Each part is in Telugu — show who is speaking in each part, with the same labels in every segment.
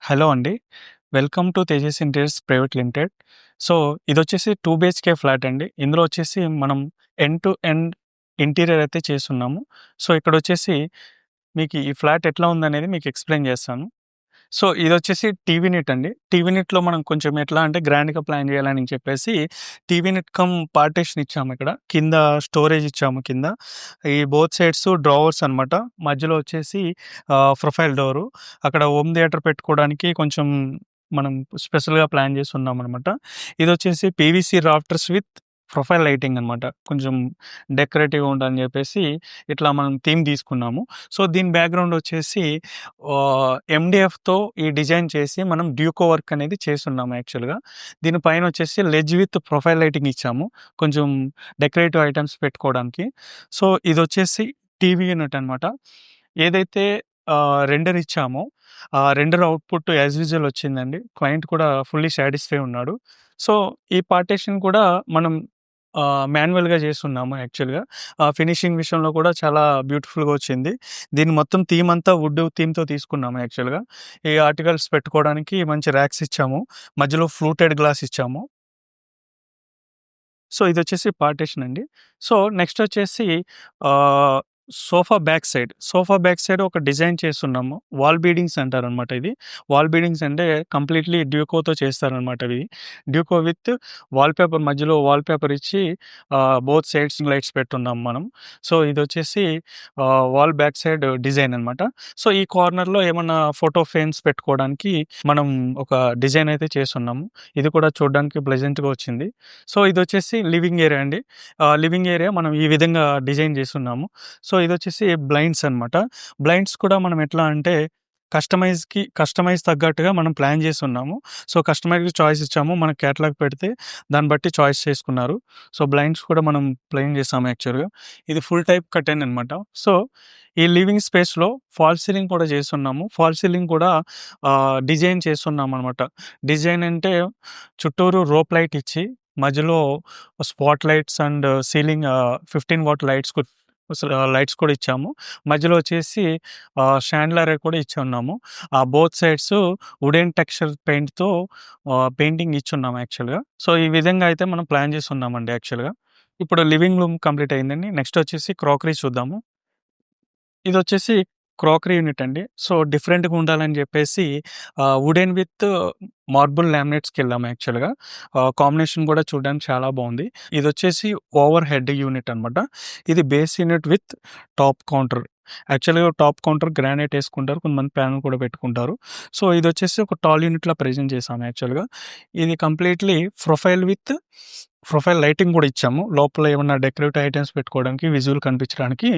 Speaker 1: హలో అండి. Welcome to Tejas interiors private limited. So, ఇదొచ్చేసి 2 బీహెచ్‌కే ఫ్లాట్ అండి. ఇందులో వచ్చేసి మనం ఎండ్ టు ఎండ్ ఇంటీరియర్ అయితే చేసున్నాము. సో, ఇక్కడొచ్చేసి మీకు ఈ ఫ్లాట్ ఎట్లా ఉందనేది మీకు ఎక్స్‌ప్లెయిన్ చేస్తాను. సో, ఇదొచ్చేసి టీవీ యూనిట్ అండి. టీవీ యూనిట్‌లో మనం కొంచెం ఎట్లా అంటే గ్రాండ్‌గా ప్లాన్ చేయాలని చెప్పేసి టీవీ యూనిట్ కమ్ పార్టిషన్ ఇచ్చామిక్కడ. కింద స్టోరేజ్ ఇచ్చాము కింద. ఈ బోత్ సైడ్స్ డ్రావర్స్ అనమాట. మధ్యలో వచ్చేసి ప్రొఫైల్ డోరు. అక్కడ హోమ్ థియేటర్ పెట్టుకోవడానికి కొంచెం మనం స్పెషల్‌గా ప్లాన్ చేసున్నామనమాట. ఇదొచ్చేసి PVC rafters with profile lighting అనమాట. కొంచెం డెకరేటివ్‌గా ఉంటదని చెప్పేసి ఇట్లా మనం థీమ్ తీసుకున్నాము. సో, దీని బ్యాక్‌గ్రౌండ్ వచ్చేసి ఎండీఎఫ్‌తో ఈ డిజైన్ చేసి మనం డ్యూకో వర్క్ అనేది చేసున్నాము యాక్చువల్‌గా. దీని పైన వచ్చేసి లెడ్జ్ విత్ ప్రొఫైల్ లైటింగ్ ఇచ్చాము. కొంచెం డెకరేటివ్ ఐటెమ్స్ పెట్టుకోవడానికి. సో, ఇదొచ్చేసి టీవీ యూనిట్ అనమాట. ఏదైతే రెండర్ ఇచ్చామో, ఆ రెండర్ అవుట్‌పుట్ యాస్ యూజువల్ వచ్చిందండి. క్లయింట్ కూడా ఫుల్లీ సాటిస్ఫై ఉన్నాడు. సో, ఈ పార్టిషన్ కూడా మనం మాన్యువల్‌గా చేసున్నాము యాక్చువల్‌గా. ఫినిషింగ్ విషయంలో కూడా చాలా బ్యూటిఫుల్‌గా వచ్చింది. దీని మొత్తం థీమ్ అంతా వుడ్ థీమ్‌తో తీసుకున్నాము యాక్చువల్‌గా. ఈ ఆర్టికల్స్ పెట్టుకోవడానికి మంచి ర్యాక్స్ ఇచ్చాము. మధ్యలో ఫ్లూటెడ్ గ్లాస్ ఇచ్చాము. సో, ఇదొచ్చేసి పార్టిషన్ అండి. సో, నెక్స్ట్ వచ్చేసి ఆహ్, సోఫా బ్యాక్ సైడ్ ఒక డిజైన్ చేసున్నాము. వాల్ బీడింగ్స్ అంటారనమాట ఇది. వాల్ బీడింగ్స్ అంటే కంప్లీట్‌లీ డ్యూకోతో చేస్తారనమాట ఇవి. డ్యూకో విత్ మధ్యలో వాల్‌పేపర్ ఇచ్చి బోత్ సైడ్స్ లైట్స్ పెట్టున్నాం మనం. సో, ఇదొచ్చేసి వాల్ బ్యాక్ సైడ్ డిజైన్ అనమాట. సో, ఈ కార్నర్‌లో ఏమన్నా ఫోటో ఫ్రేమ్స్ పెట్టుకోవడానికి మనం ఒక డిజైన్ అయితే చేసున్నాము. ఇది కూడా చూడడానికి ప్లెజెంట్‌గా వచ్చింది. సో, ఇదొచ్చేసి లివింగ్ ఏరియా అండి. లివింగ్ ఏరియా మనం ఈ విధంగా డిజైన్ చేసున్నాము. సో, ఇదొచ్చేసి బ్లైండ్స్ అనమాట. బ్లైండ్స్ కూడా మనం ఎట్లా అంటే కస్టమైజ్ తగ్గట్టుగా మనం ప్లాన్ చేసున్నాము. సో, కస్టమర్‌కి చాయిస్ ఇచ్చాము. మన కేటలాగ్ పెడితే దాన్ని బట్టి చాయిస్ చేసుకున్నారు. సో, బ్లైండ్స్ కూడా మనం ప్లాన్ చేసాము యాక్చువల్‌గా. ఇది ఫుల్ టైప్ కర్టెన్ అనమాట. సో, ఈ లివింగ్ స్పేస్‌లో ఫాల్స్ సీలింగ్ కూడా చేసున్నాము. ఫాల్స్ సీలింగ్ కూడా డిజైన్ చేసున్నామనమాట. డిజైన్ అంటే చుట్టూరు రోప్ లైట్ ఇచ్చి మధ్యలో spot lights and ceiling 15 watt lights కూడా ఇచ్చాము. మధ్యలో వచ్చేసి షాండ్లర్ కూడా ఇచ్చున్నాము. బోత్ సైడ్స్ వుడెన్ టెక్స్చర్ పెయింట్‌తో పెయింటింగ్ ఇచ్చున్నాము యాక్చువల్‌గా. సో, ఈ విధంగా అయితే మనం ప్లాన్ చేసున్నామండి యాక్చువల్‌గా. ఇప్పుడు లివింగ్ రూమ్ కంప్లీట్ అయిందండి. నెక్స్ట్ వచ్చేసి క్రాకరీ చూద్దాము. ఇదొచ్చేసి క్రాకరీ యూనిట్ అండి. సో, డిఫరెంట్‌గా ఉండాలని జెప్పేసి వుడెన్ విత్ మార్బుల్ లామినేట్స్‌కెళ్ళాము యాక్చువల్‌గా. కాంబినేషన్ గూడా చూడడానికి చాలా బావుంది. ఇదొచ్చేసి ఓవర్ హెడ్ యూనిట్ అనమాట. ఇది base unit with top counter. యాక్చువల్‌గా టాప్ కౌంటర్ గ్రానైట్ యేసుకుంటారు. కొంతమంది ప్యానెల్ కూడా పెట్టుకుంటారు. సో, ఇదొచ్చేసి ఒక టాల్ యూనిట్‌లా ప్రెజెంట్ చేశాము యాక్చువల్‌గా. ఇది కంప్లీట్‌లీ ప్రొఫైల్ లైటింగ్ గూడా ఇచ్చాము. లోపల ఏమన్నా డెకరేటివ్ ఐటెమ్స్ పెట్టుకోవడానికి, విజువల్ కనిపించడానికి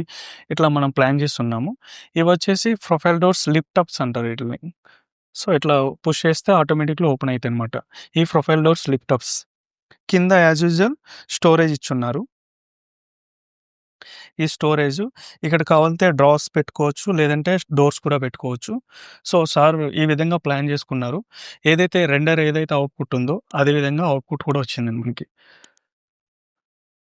Speaker 1: ఇట్లా మనం ప్లాన్ చేసున్నాము. ఇవొచ్చేసి ప్రొఫైల్ డోర్స్ లిఫ్ట్ అప్స్ అంటారు ఈటిలిని. సో, ఇట్లా పుష్ చేస్తే ఆటోమేటిక్‌గా ఓపెన్ అయితాయనమాట. ఈ ప్రొఫైల్ డోర్స్ లిఫ్ట్ అప్స్. కింద యాజ్ యూజువల్ స్టోరేజ్ ఇచ్చున్నారు. ఈ స్టోరేజు ఇక్కడ కావాలంటే డ్రావర్స్ పెట్టుకోవచ్చు. లేదంటే డోర్స్ కూడా పెట్టుకోవచ్చు. సో, సార్ ఈ విధంగా ప్లాన్ చేసుకున్నారు. ఏదైతే అవుట్‌పుట్ ఉందో అదే విధంగా అవుట్‌పుట్ కూడా వచ్చిందండి మనకి.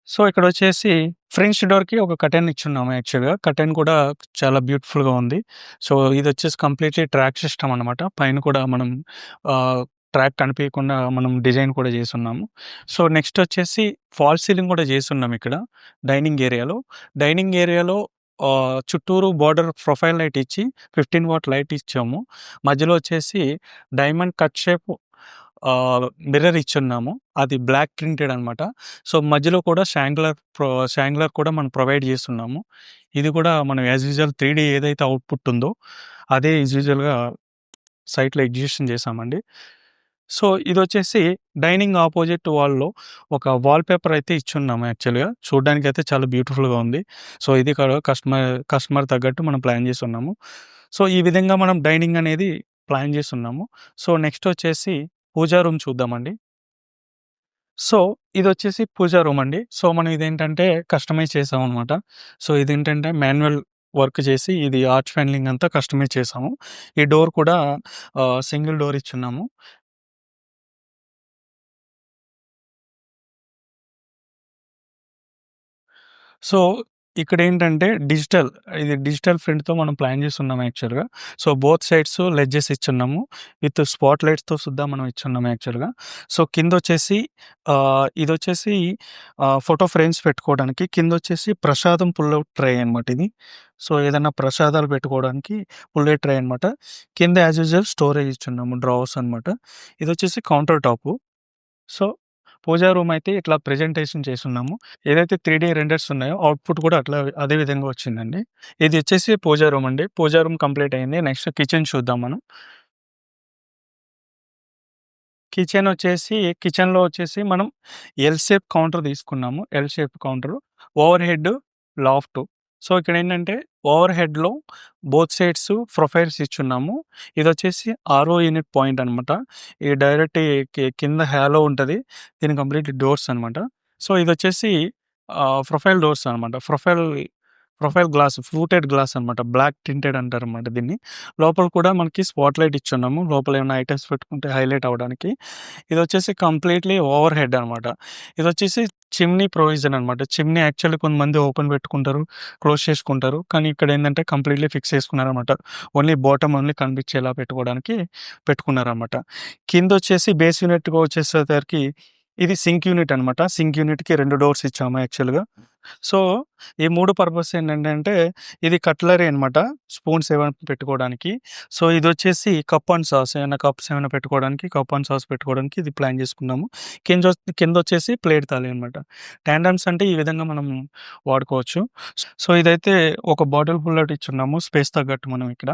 Speaker 1: సో, ఇక్కడొచ్చేసి ఫ్రెంచ్ డోర్‌కి ఒక కర్టెన్ ఇచ్చున్నాము యాక్చువల్‌గా. కర్టెన్ కూడా చాలా బ్యూటిఫుల్‌గా ఉంది. సో, ఇదొచ్చేసి కంప్లీట్‌లీ ట్రాక్ సిస్టమ్ అనమాట. పైన కూడా మనం ఆహ్, ట్రాక్ కనిపియకుండా మనం డిజైన్ కూడా చేసున్నాము. సో, నెక్స్ట్ వచ్చేసి ఫాల్స్ సీలింగ్ కూడా చేసున్నాం ఇక్కడ డైనింగ్ ఏరియాలో. డైనింగ్ ఏరియాలో చుట్టూరు బోర్డర్ ప్రొఫైల్ లైట్ ఇచ్చి 15 వాట్ లైట్ ఇచ్చాము. మధ్యలో వచ్చేసి డైమండ్ కట్ షేప్ మిర్రర్ ఇచ్చున్నాము. అది బ్లాక్ ప్రింటెడ్ అనమాట. సో, మధ్యలో కూడా షాంగ్లర్ కూడా మనం ప్రొవైడ్ చేస్తున్నాము. ఇది కూడా మనం యాజ్ యూజువల్ 3 ఏదైతే అవుట్‌పుట్ ఉందో, అదే యాజ్ యూజువల్‌గా సైట్‌లో ఎగ్జిక్యూషన్ చేశామండి. సో, ఇదొచ్చేసి డైనింగ్ అపోజిట్ వాల్‌లో ఒక వాల్‌పేపర్ అయితే ఇచ్చున్నాము యాక్చువల్‌గా. చూడ్డానికైతే చాలా బ్యూటిఫుల్‌గా ఉంది. సో, ఇది కూడా కస్టమర్ తగ్గట్టు మనం ప్లాన్ చేసున్నాము. సో, ఈ విధంగా మనం డైనింగ్ అనేది ప్లాన్ చేసున్నాము. సో, నెక్స్ట్ వచ్చేసి పూజా రూమ్ చూద్దామండి. సో, ఇదొచ్చేసి పూజా రూమ్ అండి. సో, మనం ఇదేంటంటే కస్టమైజ్ చేసామనమాట. సో, ఇదేంటంటే మాన్యువల్ వర్క్ చేసి ఇది ఆర్చ్ ప్యానెలింగ్ అంతా కస్టమైజ్ చేసాము. ఈ డోర్ కూడా సింగిల్ డోర్ ఇచ్చున్నాము. సో ఇక్కడేంటంటే ఇది డిజిటల్ ప్రింట్‌తో మనం ప్లాన్ చేసున్నాం యాక్చువల్‌గా. సో, బోత్ సైడ్స్ లెడ్జెస్ ఇచ్చున్నాము. విత్ స్పాట్ లైట్స్‌తో సుద్దా మనం ఇచ్చున్నాం యాక్చువల్‌గా. సో, కిందొచ్చేసి ఇదొచ్చేసి ఫోటో ఫ్రేమ్స్ పెట్టుకోవడానికి, కిందొచ్చేసి ప్రసాదం పుల్అవుట్ ట్రే అనమాట ఇది. సో, ఏదన్నా ప్రసాదాలు పెట్టుకోవడానికి పుల్అవుట్ ట్రే అనమాట. కింద యాజ్ యూజువల్ స్టోరేజ్ ఇచ్చున్నాము. డ్రావర్స్ అనమాట. ఇదొచ్చేసి కౌంటర్ టాపు. సో, పూజా రూమ్ అయితే ఇట్లా ప్రెజెంటేషన్ చేసున్నాము. ఏదైతే 3 రెండర్స్ ఉన్నాయో అవుట్‌పుట్ కూడా అదే విధంగా వచ్చిందండి. ఇది వచ్చేసి పూజా రూమ్ అండి. పూజా రూమ్ కంప్లీట్ అయింది. నెక్స్ట్ కిచెన్ చూద్దాం మనం. కిచెన్‌లో వచ్చేసి మనం ఎల్ షేప్ కౌంటర్ తీసుకున్నాము. L shape counter. Over head, loft. So, ఇక్కడేంటంటే ఓవర్ హెడ్‌లో బోత్ సైడ్స్ ప్రొఫైల్స్ ఇచ్చున్నాము. ఇదొచ్చేసి ఆర్ఓ యూనిట్ పాయింట్ అనమాట. ఈ డైరెక్ట్ కింద హాలో ఉంటది. దీని కంప్లీట్ డోర్స్ అనమాట. సో, ఇదొచ్చేసి ప్రొఫైల్ డోర్స్ అనమాట. ప్రొఫైల్ గ్లాస్, ఫ్లూటెడ్ గ్లాస్ అనమాట. బ్లాక్ టింటెడ్ అంటారనమాట దీన్ని. లోపల కూడా మనకి స్పాట్ లైట్ ఇచ్చున్నాము. లోపల ఏమైనా ఐటెమ్స్ పెట్టుకుంటే హైలైట్ అవ్వడానికి. ఇదొచ్చేసి కంప్లీట్‌లీ ఓవర్ హెడ్ అనమాట. ఇదొచ్చేసి చిమ్నీ ప్రొవిజన్ అనమాట. చిమ్నీ యాక్చువల్లీ కొంతమంది ఓపెన్ పెట్టుకుంటారు, క్లోజ్ చేసుకుంటారు. కానీ ఇక్కడేందంటే కంప్లీట్‌లీ ఫిక్స్ చేసుకున్నారనమాట. ఓన్లీ కనిపించేలా పెట్టుకోవడానికి పెట్టుకున్నారనమాట. కిందొచ్చేసి బేస్ యూనిట్‌గా వచ్చేసేసరికి ఇది సింక్ యూనిట్ అనమాట. సింక్ యూనిట్‌కి 2 డోర్స్ ఇచ్చాము యాక్చువల్‌గా. సో, ఈ 3 పర్పస్ ఏంటంటే ఇది కట్లరీ అనమాట. స్పూన్స్ ఏమైనా పెట్టుకోవడానికి. సో, ఇదొచ్చేసి కప్ అండ్ సాస్ ఏమైనా కప్స్ ఏమైనా పెట్టుకోవడానికి, కప్ అండ్ సాస్ పెట్టుకోవడానికి ఇది ప్లాన్ చేసుకున్నాము. కిందొచ్చేసి ప్లేట్ థాలి అనమాట. టాండమ్స్ అంటే ఈ విధంగా మనం వాడుకోవచ్చు. సో, ఇదైతే ఒక బాటిల్ పుల్లౌట్ ఇచ్చున్నాము స్పేస్ తగ్గట్టు మనం ఇక్కడ.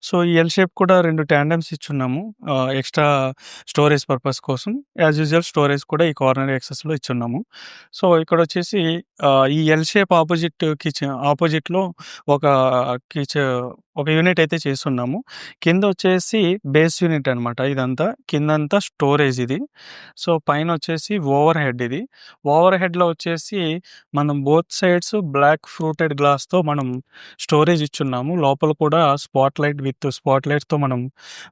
Speaker 1: సో ఈ ఎల్ షేప్ కూడా 2 టాండెమ్స్ ఇచ్చున్నాము. ఎక్స్‌ట్రా స్టోరేజ్ పర్పస్ కోసం. యాజ్ యూజువల్ స్టోరేజ్ కూడా ఈ కార్నర్ యాక్సెస్‌లో ఇచ్చున్నాము. సో, ఇక్కడొచ్చేసి ఈ ఎల్ షేప్ ఆపోజిట్‌లో ఒక కిచె ఒక యూనిట్ అయితే చేసున్నాము. కిందొచ్చేసి బేస్ యూనిట్ అనమాట ఇదంతా. కిందంతా స్టోరేజ్ ఇది. సో, పైనొచ్చేసి ఓవర్ హెడ్ ఇది. ఓవర్ హెడ్‌లో వచ్చేసి మనం బోత్ సైడ్స్ బ్లాక్ ఫ్రూటెడ్ గ్లాస్‌తో మనం స్టోరేజ్ ఇచ్చున్నాము. లోపల కూడా స్పాట్ లైట్స్‌తో మనం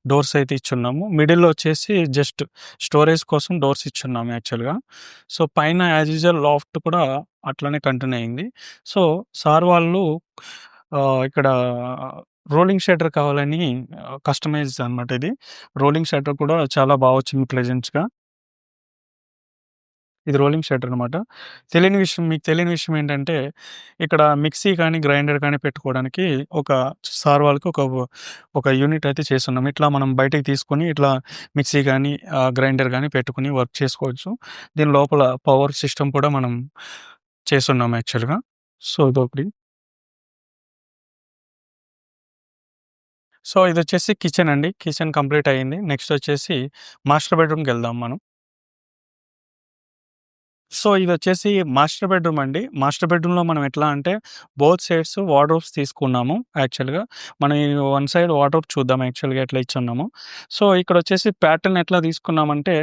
Speaker 1: డోర్స్ అయితే ఇచ్చున్నాము. మిడిల్‌లో వచ్చేసి జస్ట్ స్టోరేజ్ కోసం డోర్స్ ఇచ్చున్నాము యాక్చువల్‌గా. సో, పైన యాజ్ యూజువల్ లాఫ్ట్ కూడా అట్లనే కంటిన్యూ అయింది. సో, సార్ వాళ్ళు ఇక్కడ రోలింగ్ షట్టర్ కావాలని కస్టమైజ్ అనమాట ఇది. రోలింగ్ షట్టర్ కూడా చాలా వచ్చింది ప్లెజెంట్స్‌గా. ఇది రోలింగ్ షట్టర్ అనమాట. మీకు తెలియని విషయం ఏంటంటే, ఇక్కడ మిక్సీ కానీ, గ్రైండర్ కానీ పెట్టుకోవడానికి ఒక సార్ వాళ్ళకి ఒక యూనిట్ అయితే చేసున్నాం. ఇట్లా మనం బయటకి తీసుకొని ఇట్లా మిక్సీ గానీ, గ్రైండర్ గానీ పెట్టుకొని వర్క్ చేసుకోవచ్చు. దీని లోపల పవర్ సిస్టమ్ కూడా మనం చేసున్నాం యాక్చువల్‌గా. సో, ఇదొకటి. సో, ఇదొచ్చేసి కిచెన్ అండి. కిచెన్ కంప్లీట్ అయింది. నెక్స్ట్ వచ్చేసి మాస్టర్ బెడ్‌రూమ్‌కెళ్దాం మనం. సో, ఇదొచ్చేసి మాస్టర్ బెడ్‌రూమ్ అండి. మాస్టర్ బెడ్‌రూమ్‌లో మనం ఎట్లా అంటే, బోత్ సైడ్స్ వార్డ్‌రోబ్స్ తీసుకున్నాము యాక్చువల్‌గా. మనం ఈ వన్ సైడ్ వార్డ్‌రోబ్ చూద్దాం యాక్చువల్‌గా ఎట్లా ఇచ్చున్నామో. సో, ఇక్కడొచ్చేసి ప్యాటర్న్ ఎట్లా తీసుకున్నామంటే,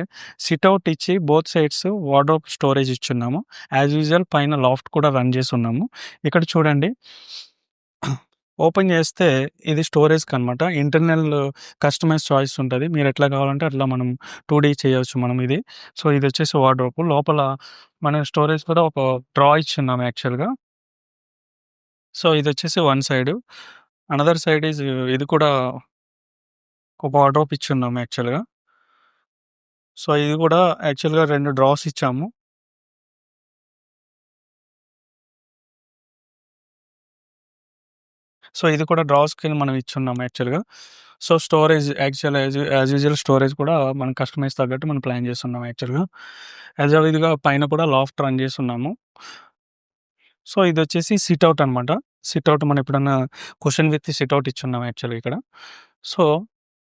Speaker 1: సిట్అవుట్ ఇచ్చి బోత్ సైడ్స్ వార్డ్‌రోబ్ స్టోరేజ్ ఇచ్చున్నాము. యాజ్ యూజువల్ పైన లాఫ్ట్ కూడా రన్ చేసున్నాము. ఇక్కడ చూడండి. ఓపెన్ చేస్తే ఇది స్టోరేజ్‌కనమాట. ఇంటర్నల్ కస్టమైజ్ చాయిస్ ఉంటది. మీరెట్లా కావాలంటే అట్లా మనం 2D చేయొచ్చు మనం ఇది. సో, ఇదొచ్చేసి వార్డ్‌రోబ్. లోపల మన స్టోరేజ్ కూడా ఒక డ్రా ఇచ్చున్నాం యాక్చువల్‌గా. సో, ఇదొచ్చేసి వన్ సైడు. అనదర్ సైడ్ ఇది కూడా ఒక వార్డ్‌రోబ్ ఇచ్చున్నాం యాక్చువల్‌గా. సో, ఇది కూడా యాక్చువల్‌గా 2 డ్రాస్ ఇచ్చాము. సో, ఇది కూడా డ్రాస్ కింద మనం ఇచ్చున్నాం యాక్చువల్‌గా. So, storage as usual storage కూడా మనం కస్టమైజ్ తగ్గట్టు మనం ప్లాన్ చేసున్నాం యాక్చువల్‌గా. యథావిధిగా పైన కూడా లాఫ్ట్ రన్ చేసున్నాము. సో, ఇదొచ్చేసి సిట్అవుట్ అనమాట. సిట్అవుట్ మనం ఎప్పుడన్నా కుషన్ విత్ సిట్అవుట్ ఇచ్చున్నాం యాక్చువల్‌గా ఇక్కడ. సో,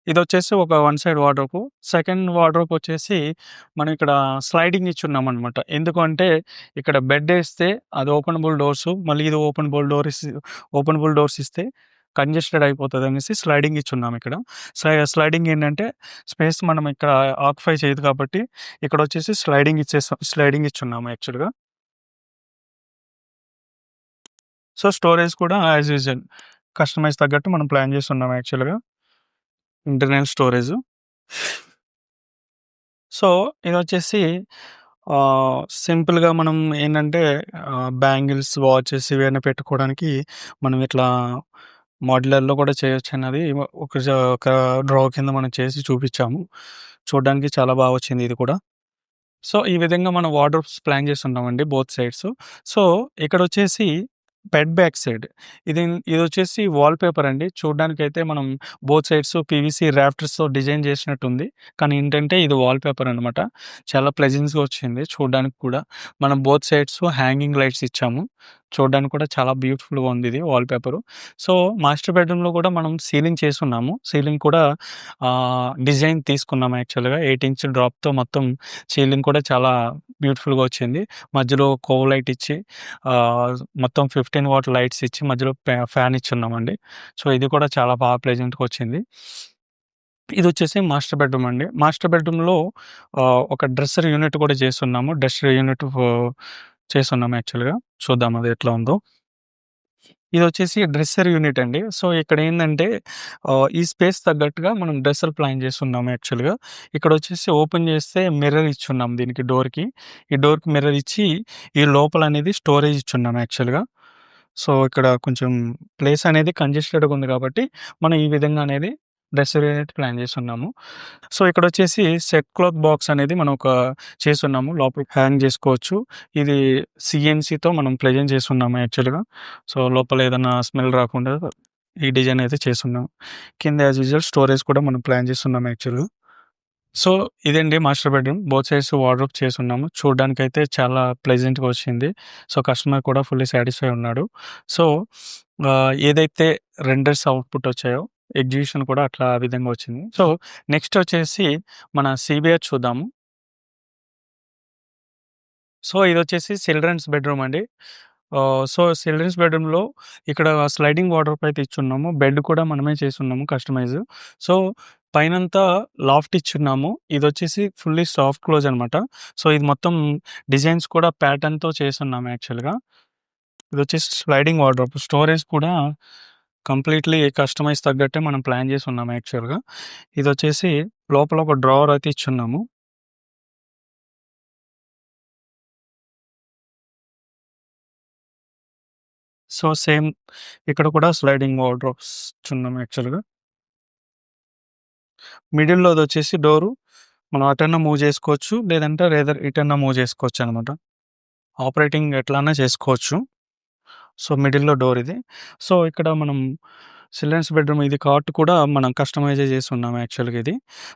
Speaker 1: ఇదొచ్చేసి ఒక one side wardrobe. Second wardrobe వచ్చేసి మనం ఇక్కడ స్లైడింగ్ ఇచ్చున్నామనమాట. ఎందుకు అంటే ఇక్కడ బెడ్డేస్తే అది ఓపెనబుల్ డోర్సు. మళ్ళీ ఇది ఓపెనబుల్ డోర్స్ ఇస్తే కంజెస్టెడ్ అయిపోతదనేసి స్లైడింగ్ ఇచ్చున్నాం ఇక్కడ. స్లైడింగ్ ఏంటంటే స్పేస్ మనం ఇక్కడ ఆక్యుపై చేయదు కాబట్టి ఇక్కడొచ్చేసి స్లైడింగ్ ఇచ్చున్నాము యాక్చువల్‌గా. సో, స్టోరేజ్ కూడా యాజ్ యూజువల్ కస్టమైజ్ తగ్గట్టు మనం ప్లాన్ చేసున్నాం యాక్చువల్‌గా. Internal storage. సో, ఇదొచ్చేసి సింపుల్‌గా మనం ఏంటంటే బ్యాంగిల్స్, వాచెస్ ఇవన్నీ పెట్టుకోవడానికి మనం ఇట్లా మాడ్యులర్‌లో కూడా చేయొచ్చన్నది ఒక డ్రా కింద మనం చేసి చూపిచ్చాము. చూడ్డానికి చాలా బా వచ్చింది ఇది కూడా. సో, ఈ విధంగా మనం వార్డ్‌రోబ్స్ ప్లాన్ చేసున్నామండి బోత్ సైడ్స్. సో, ఇక్కడొచ్చేసి బెడ్ బ్యాక్ సైడ్ ఇదొచ్చేసి వాల్ పేపర్ అండి. చూడ్డానికైతే మనం బోత్ సైడ్స్ పీవీసీ రాఫ్టర్స్‌తో డిజైన్ చేసినట్టుంది. కానీ ఏంటంటే ఇది వాల్ పేపర్ అనమాట. చాలా ప్లెజెన్స్‌గా వచ్చింది చూడ్డానికి కూడా. మనం బోత్ సైడ్స్ హ్యాంగింగ్ లైట్స్ ఇచ్చాము. చూడ్డానికి కూడా చాలా బ్యూటిఫుల్‌గా ఉంది ఇది వాల్ పేపరు. సో, మాస్టర్ బెడ్‌రూమ్‌లో కూడా మనం సీలింగ్ చేసున్నాము. సీలింగ్ కూడా డిజైన్ తీసుకున్నాం యాక్చువల్‌గా 8 ఇంచ్ డ్రాప్‌తో మొత్తం సీలింగ్ కూడా చాలా బ్యూటిఫుల్‌గా వచ్చింది. మధ్యలో కోవ్ లైట్ ఇచ్చి మొత్తం 15 వాట్ లైట్స్ ఇచ్చి మధ్యలో ఫ్యాన్ ఇచ్చున్నామండి. సో, ఇది కూడా చాలా బాగా ప్లెజెంట్‌గా వచ్చింది. ఇదొచ్చేసి మాస్టర్ బెడ్‌రూమ్ అండి. మాస్టర్ బెడ్‌రూమ్‌లో ఒక డ్రెస్సర్ యూనిట్ కూడా చేసున్నాము. డ్రెస్సర్ యూనిట్ చేసున్నాము యాక్చువల్‌గా. చూద్దాం అది ఎట్లా ఉందో. ఇదొచ్చేసి డ్రెస్సర్ యూనిట్ అండి. సో, ఇక్కడేందంటే ఈ స్పేస్ తగ్గట్టుగా మనం డ్రెస్సర్ ప్లాన్ చేసున్నాము యాక్చువల్‌గా. ఇక్కడొచ్చేసి ఓపెన్ చేస్తే మిర్రర్ ఇచ్చున్నాం దీనికి డోర్‌కి. ఈ డోర్‌కి మిర్రర్ ఇచ్చి, ఈ లోపలనేది స్టోరేజ్ ఇచ్చున్నాం యాక్చువల్‌గా. సో, ఇక్కడ కొంచెం ప్లేస్ అనేది కంజెస్టెడ్‌గా ఉంది కాబట్టి, మనం ఈ విధంగా అనేది డ్రెస్సర్ యూనిట్ ప్లాన్ చేసున్నాము. సో, ఇక్కడొచ్చేసి సెట్ క్లాత్ బాక్స్ అనేది మనం చేసున్నాము. లోపల హ్యాంగ్ జేసుకోవచ్చు. ఇది సీఎన్‌సీతో మనం ప్లెజెంట్ చేసున్నాము యాక్చువల్‌గా. సో, లోపల ఏదన్నా స్మెల్ రాకుండా ఈ డిజైన్ అయితే చేసున్నాం. కింద యాజ్ యూజువల్ స్టోరేజ్ కూడా మనం ప్లాన్ చేసున్నాం యాక్చువల్‌గా. సో, ఇదండి master bedroom. Both sides wardrobe చేసున్నాము. చూడ్డానికైతే చాలా ప్లెజెంట్‌గా వచ్చింది. సో, కస్టమర్ కూడా ఫుల్లీ సాటిస్ఫై ఉన్నాడు. సో, ఏదైతే రెండర్స్ అవుట్‌పుట్ వచ్చాయో, ఎగ్జిక్యూషన్ కూడా అట్లా ఆ విధంగా వచ్చింది. సో, నెక్స్ట్ వచ్చేసి మన సీబీఆర్ చూద్దాము. సో, ఇదొచ్చేసి చిల్డ్రన్స్ బెడ్‌రూమ్ అండి. సో, చిల్డ్రన్స్ బెడ్‌రూమ్‌లో ఇక్కడ స్లైడింగ్ వార్డ్‌రోబ్ అయితే ఇచ్చున్నాము. బెడ్ కూడా మనమే చేసున్నాము కస్టమైజ్. సో, పైనంతా లాఫ్ట్ ఇచ్చున్నాము. ఇదొచ్చేసి ఫుల్లీ సాఫ్ట్ క్లోజ్ అనమాట. సో, ఇది మొత్తం డిజైన్స్ కూడా ప్యాటర్న్‌తో చేసున్నాము యాక్చువల్‌గా. ఇదొచ్చేసి స్లైడింగ్ వార్డ్‌రోబ్. స్టోరేజ్ కూడా కంప్లీట్‌లీ కస్టమైజ్ తగ్గట్టే మనం ప్లాన్ చేసున్నాము యాక్చువల్‌గా. ఇదొచ్చేసి లోపల ఒక డ్రావర్ అయితే ఇచ్చున్నాము. సో, సేమ్ ఇక్కడ కూడా స్లైడింగ్ వార్డ్‌రోబ్స్ ఇచ్చున్నాం యాక్చువల్‌గా. మిడిల్‌లోదొచ్చేసి డోరు మనం అటన్నా మూవ్ చేసుకోవచ్చు. లేదంటే ఇటన్నా మూవ్ చేసుకోవచ్చనమాట. ఆపరేటింగ్ ఎట్లన్నా చేసుకోవచ్చు. సో, మిడిల్‌లో డోర్ ఇది. సో, ఇక్కడ మనం చిల్డ్రన్స్ బెడ్‌రూమ్ ఇది కాట్ కూడా మనం కస్టమైజే చేసున్నాం యాక్చువల్‌గా ఇది.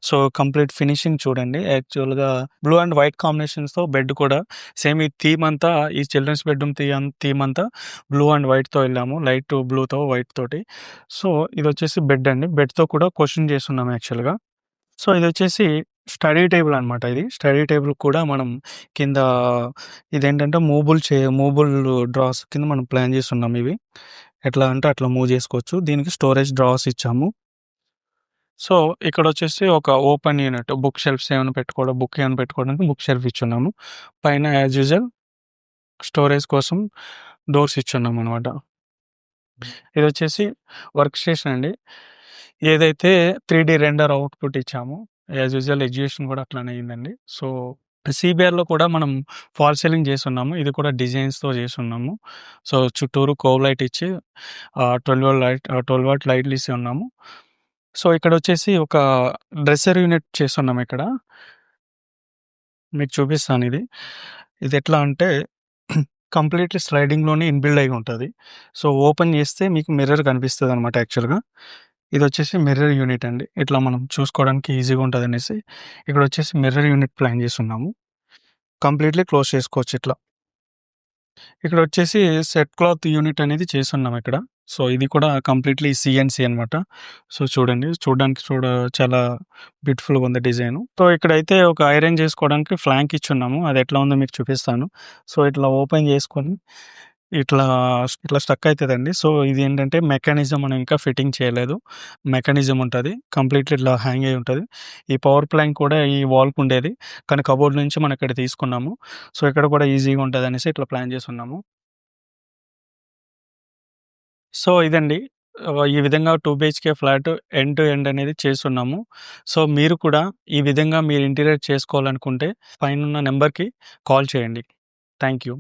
Speaker 1: సో, కంప్లీట్ ఫినిషింగ్ చూడండి. యాక్చువల్‌గా బ్లూ అండ్ వైట్ కాంబినేషన్స్‌తో బెడ్ కూడా సేమ్ ఈ థీమ్ అంతా ఈ చిల్డ్రన్స్ బెడ్‌రూమ్ థీమ్ అంతా బ్లూ అండ్ వైట్‌తో ఎళ్ళాము. లైట్ బ్లూతో, వైట్ తోటి. సో, ఇదొచ్చేసి బెడ్ అండి. బెడ్‌తో కూడా క్వషన్ చేసున్నాం యాక్చువల్‌గా. సో, ఇదొచ్చేసి స్టడీ టేబుల్ అనమాట ఇది. స్టడీ టేబుల్ కూడా మనం కింద ఇదేంటంటే మూవబుల్ డ్రాస్ కింద మనం ప్లాన్ చేసున్నాం ఇవి. ఎట్లా అంటే అట్లా మూవ్ చేసుకోవచ్చు. దీనికి స్టోరేజ్ డ్రాస్ ఇచ్చాము. సో, ఇక్కడొచ్చేసి ఒక ఓపెన్ యూనిట్ బుక్ ఏమైనా పెట్టుకోవడానికి బుక్ షెల్ఫ్ ఇచ్చున్నాము. పైన యాజ్ యూజువల్ స్టోరేజ్ కోసం డోర్స్ ఇచ్చున్నామనమాట. ఇదొచ్చేసి వర్క్ స్టేషన్ అండి. ఏదైతే 3 రెండర్ అవుట్‌పుట్ ఇచ్చామో యాజ్ యూజువల్ ఎగ్జిక్యూషన్ కూడా అట్లానే అయిందండి. సో, సీబీఆర్‌లో కూడా మనం ఫాల్ సీలింగ్ చేసున్నాము. ఇది కూడా డిజైన్స్‌తో చేసున్నాము. సో, చుట్టూరు కోవ్ లైట్ ఇచ్చి 12 వాట్ లైట్లు ఇసి ఉన్నాము. సో, ఇక్కడొచ్చేసి ఒక డ్రెస్సర్ యూనిట్ చేసున్నాం ఇక్కడ. మీకు చూపిస్తానిది. ఇదెట్లా అంటే కంప్లీట్‌లీ స్లైడింగ్‌లోనే ఇన్‌బిల్డ్ అయ్యి ఉంటది. సో, ఓపెన్ చేస్తే మీకు మిర్రర్ కనిపిస్తదనమాట యాక్చువల్‌గా. ఇదొచ్చేసి మిర్రర్ యూనిట్ అండి. ఇట్లా మనం చూసుకోవడానికి ఈజీగా ఉంటదనేసి ఇక్కడొచ్చేసి మిర్రర్ యూనిట్ ప్లాన్ చేసున్నాము. కంప్లీట్‌లీ క్లోజ్ చేసుకోవచ్చు ఇట్లా. ఇక్కడొచ్చేసి సెట్ క్లాత్ యూనిట్ అనేది చేసున్నాం ఇక్కడ. సో, ఇది కూడా కంప్లీట్‌లీ సీఎన్‌సీ అనమాట. సో, చూడండి చూడ్డానికి చాలా బ్యూటిఫుల్‌గా ఉంది డిజైను. సో, ఇక్కడైతే ఒక ఐరన్ చేసుకోవడానికి ఫ్లాంక్ ఇచ్చున్నాము. అది ఎట్లా ఉందో మీకు చూపిస్తాను. సో, ఇట్లా ఓపెన్ చేసుకొని ఇట్లా ఇట్లా స్టక్ అయితదండి. సో, ఇదేంటంటే మెకానిజం మనం ఇంకా ఫిట్టింగ్ చేయలేదు. మెకానిజం ఉంటది. కంప్లీట్‌లీ ఇట్లా హ్యాంగ్ అయ్యి ఉంటది. ఈ పవర్ ప్లాంక్ కూడా ఈ వాల్‌కుండేది. కానీ కబోర్డ్ నుంచి మనం ఇక్కడ తీసుకున్నాము. సో, ఇక్కడ కూడా ఈజీగా ఉంటదనేసి ఇట్లా ప్లాన్ చేసున్నాము. సో, ఇదండి. ఈ విధంగా 2 BHK flat end to end అనేది చేసున్నాము. సో, మీరు కూడా ఈ విధంగా మీరు ఇంటీరియర్ చేసుకోవాలనుకుంటే పైనున్న నంబర్‌కి కాల్ చేయండి. Thank you.